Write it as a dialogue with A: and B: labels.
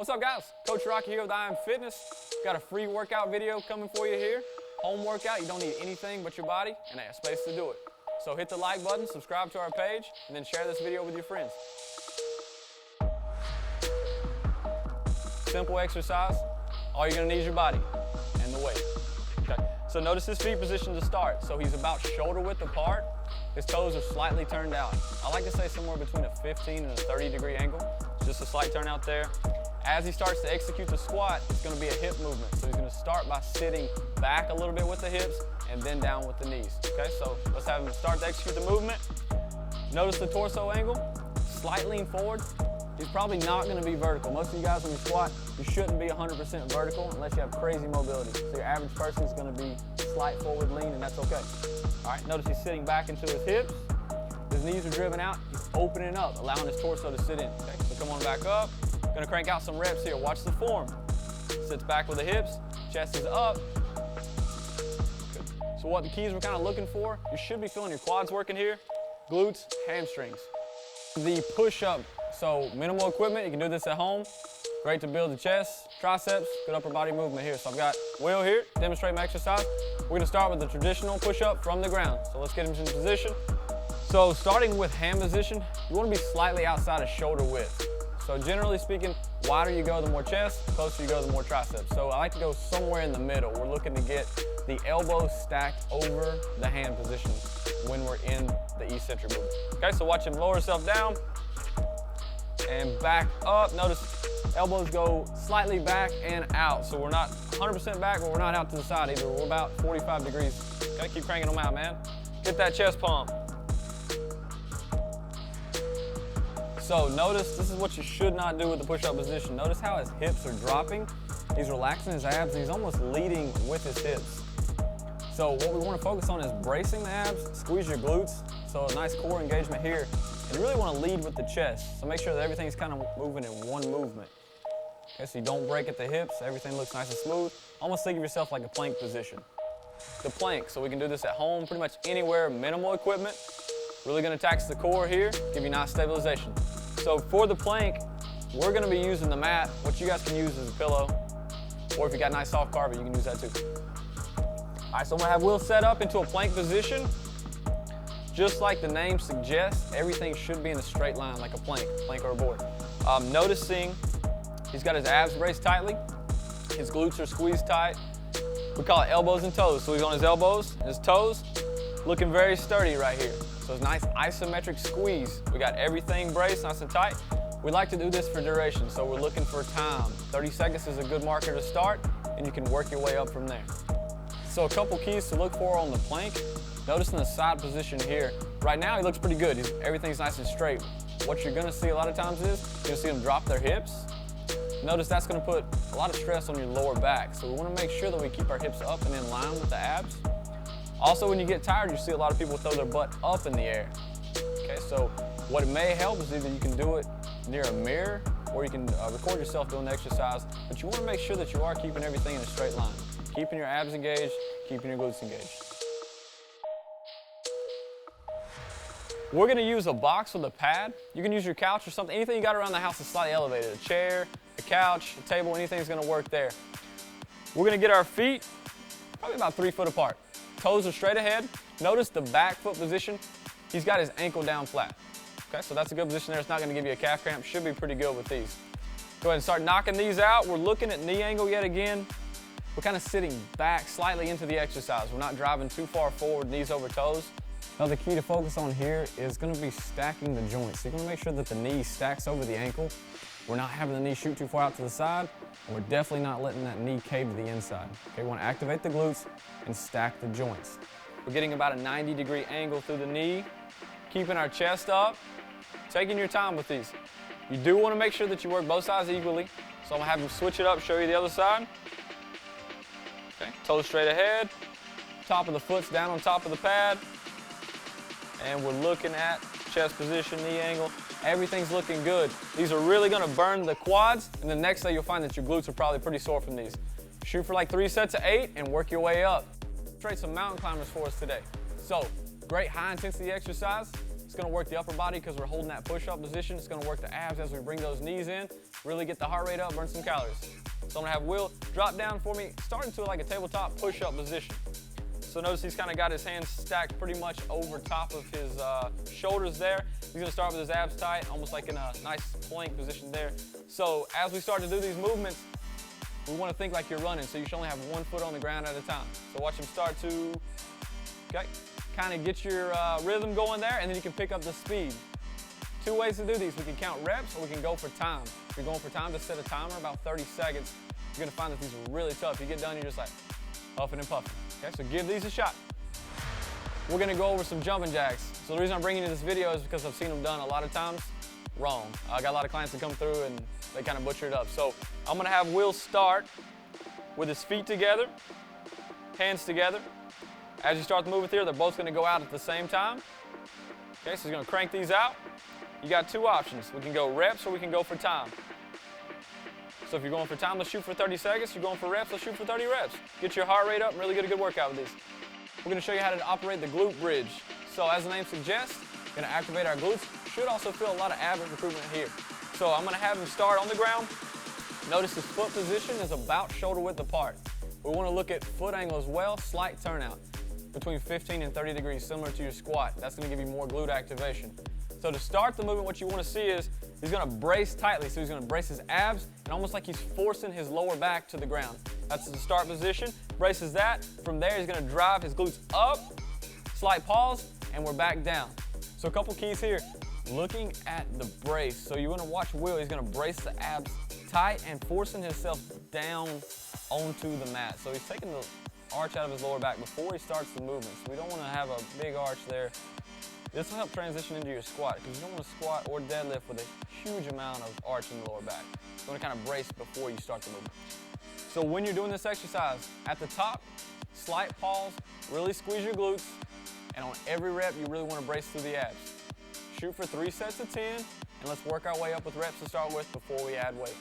A: What's up guys? Coach Rocky here with I Am Fitness. Got a free workout video coming for you here. Home workout, you don't need anything but your body and a space to do it. So hit the like button, subscribe to our page, and then share this video with your friends. Simple exercise. All you're gonna need is your body and the weight. Okay. So notice his feet position to start. So he's about shoulder width apart. His toes are slightly turned out. I like to say somewhere between a 15 and a 30-degree angle. Just a slight turn out there. As he starts to execute the squat, it's gonna be a hip movement. So he's gonna start by sitting back a little bit with the hips and then down with the knees. Okay, so let's have him start to execute the movement. Notice the torso angle, slight lean forward. He's probably not gonna be vertical. Most of you guys when you squat, you shouldn't be 100% vertical unless you have crazy mobility. So your average person is gonna be slight forward lean, and that's okay. All right, notice he's sitting back into his hips. His knees are driven out. He's opening up, allowing his torso to sit in. Okay, so come on back up. Gonna crank out some reps here. Watch the form. Sits back with the hips, chest is up. Good. So what the keys we're kind of looking for, you should be feeling your quads working here, glutes, hamstrings. The push-up, so minimal equipment, you can do this at home. Great to build the chest, triceps, good upper body movement here. So I've got Will here, demonstrate my exercise. We're gonna start with the traditional push-up from the ground. So let's get him in position. So starting with hand position, you wanna be slightly outside of shoulder width. So generally speaking, wider you go, the more chest, closer you go, the more triceps. So I like to go somewhere in the middle. We're looking to get the elbows stacked over the hand position when we're in the eccentric movement. Okay, so watch him lower himself down and back up. Notice elbows go slightly back and out. So we're not 100% back, but we're not out to the side either. We're about 45 degrees. Okay, keep cranking them out, man. Get that chest pump. So notice, this is what you should not do with the push-up position. Notice how his hips are dropping. He's relaxing his abs and he's almost leading with his hips. So what we want to focus on is bracing the abs, squeeze your glutes. So a nice core engagement here. And you really want to lead with the chest. So make sure that everything's kind of moving in one movement. Okay, so you don't break at the hips, everything looks nice and smooth. Almost think of yourself like a plank position. The plank, so we can do this at home, pretty much anywhere, minimal equipment. Really gonna tax the core here, give you nice stabilization. So for the plank, we're gonna be using the mat. What you guys can use is a pillow, or if you got nice soft carpet, you can use that too. All right, so I'm gonna have Will set up into a plank position. Just like the name suggests, everything should be in a straight line, like a plank or a board. Noticing he's got his abs braced tightly, his glutes are squeezed tight. We call it elbows and toes. So he's on his elbows, his toes, looking very sturdy right here. So it's a nice isometric squeeze. We got everything braced, nice and tight. We like to do this for duration, so we're looking for time. 30 seconds is a good marker to start, and you can work your way up from there. So a couple keys to look for on the plank. Notice in the side position here. Right now, he looks pretty good. Everything's nice and straight. What you're gonna see a lot of times is, you're gonna see them drop their hips. Notice that's gonna put a lot of stress on your lower back. So we wanna make sure that we keep our hips up and in line with the abs. Also, when you get tired, you see a lot of people throw their butt up in the air. Okay, so what may help is either you can do it near a mirror or you can record yourself doing the exercise, but you want to make sure that you are keeping everything in a straight line. Keeping your abs engaged, keeping your glutes engaged. We're gonna use a box with a pad. You can use your couch or something, anything you got around the house that's slightly elevated. A chair, a couch, a table, anything's gonna work there. We're gonna get our feet probably about 3 foot apart. Toes are straight ahead. Notice the back foot position. He's got his ankle down flat. Okay, so that's a good position there. It's not gonna give you a calf cramp. Should be pretty good with these. Go ahead and start knocking these out. We're looking at knee angle yet again. We're kind of sitting back slightly into the exercise. We're not driving too far forward, knees over toes. Now the key to focus on here is gonna be stacking the joints. So you're gonna make sure that the knee stacks over the ankle. We're not having the knee shoot too far out to the side, and we're definitely not letting that knee cave to the inside. Okay, we want to activate the glutes and stack the joints. We're getting about a 90-degree angle through the knee, keeping our chest up, taking your time with these. You do want to make sure that you work both sides equally, so I'm going to have them switch it up, show you the other side. Okay, toes straight ahead, top of the foot's down on top of the pad, and we're looking at chest position, knee angle. Everything's looking good. These are really gonna burn the quads, and the next day you'll find that your glutes are probably pretty sore from these. Shoot for like 3 sets of 8 and work your way up. Trade some mountain climbers for us today. So, great high intensity exercise. It's gonna work the upper body because we're holding that push-up position. It's gonna work the abs as we bring those knees in. really get the heart rate up, burn some calories. So I'm gonna have Will drop down for me, starting to like a tabletop push-up position. So notice he's kind of got his hands stacked pretty much over top of his shoulders there. He's gonna start with his abs tight, almost like in a nice plank position there. So as we start to do these movements, we wanna think like you're running, so you should only have one foot on the ground at a time. So watch him start to, okay, kind of get your rhythm going there, and then you can pick up the speed. Two ways to do these. We can count reps or we can go for time. If you're going for time, just set a timer about 30 seconds. You're gonna find that these are really tough. You get done, you're just like huffing and puffing. Okay, so give these a shot. We're gonna go over some jumping jacks. So the reason I'm bringing you this video is because I've seen them done a lot of times wrong. I got a lot of clients that come through and they kind of butcher it up. So I'm gonna have Will start with his feet together, hands together. As you start the movement here, they're both gonna go out at the same time. Okay, so he's gonna crank these out. You got two options. We can go reps or we can go for time. So if you're going for time, let's shoot for 30 seconds. If you're going for reps, let's shoot for 30 reps. Get your heart rate up and really get a good workout with these. We're gonna show you how to operate the glute bridge. So as the name suggests, we're gonna activate our glutes. Should also feel a lot of ab improvement here. So I'm gonna have him start on the ground. Notice his foot position is about shoulder width apart. We wanna look at foot angle as well, slight turnout. Between 15 and 30 degrees, similar to your squat. That's gonna give you more glute activation. So to start the movement, what you wanna see is he's gonna brace tightly. So he's gonna brace his abs and almost like he's forcing his lower back to the ground. That's the start position. Braces that. From there, he's gonna drive his glutes up, slight pause, and we're back down. So a couple keys here. Looking at the brace. So you wanna watch Will, he's gonna brace the abs tight and forcing himself down onto the mat. So he's taking the arch out of his lower back before he starts the movement. So we don't wanna have a big arch there. This will help transition into your squat because you don't want to squat or deadlift with a huge amount of arch in the lower back. You want to kind of brace before you start the movement. So when you're doing this exercise, at the top, slight pause, really squeeze your glutes, and on every rep, you really want to brace through the abs. Shoot for 3 sets of 10, and let's work our way up with reps to start with before we add weight.